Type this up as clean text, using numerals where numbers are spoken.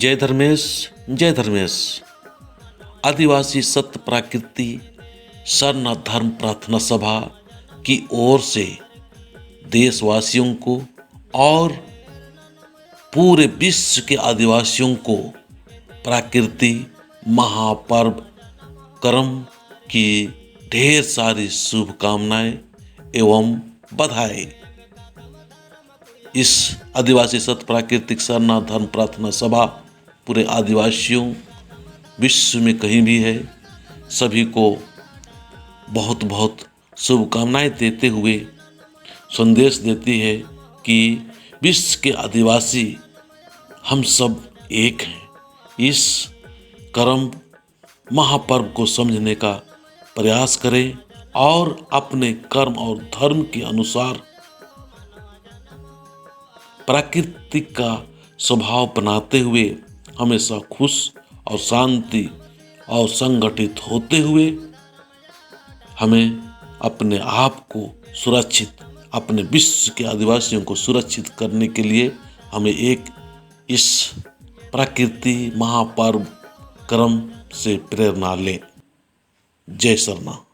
जय धर्मेश, जय धर्मेश। आदिवासी सत्य प्राकृति सरना धर्म प्रार्थना सभा की ओर से देशवासियों को और पूरे विश्व के आदिवासियों को प्राकृति महापर्व कर्म की ढेर सारी शुभकामनाएं एवं बधाई। इस आदिवासी सत्य प्राकृतिक सरना धर्म प्रार्थना सभा पूरे आदिवासियों विश्व में कहीं भी है, सभी को बहुत बहुत शुभकामनाएं देते हुए संदेश देती है कि विश्व के आदिवासी हम सब एक हैं। इस कर्म महापर्व को समझने का प्रयास करें और अपने कर्म और धर्म के अनुसार प्राकृतिक का स्वभाव बनाते हुए हमेशा खुश और शांति और संगठित होते हुए हमें अपने आप को सुरक्षित, अपने विश्व के आदिवासियों को सुरक्षित करने के लिए हमें एक इस प्रकृति महापर्व कर्म से प्रेरणा लें। जय सरना।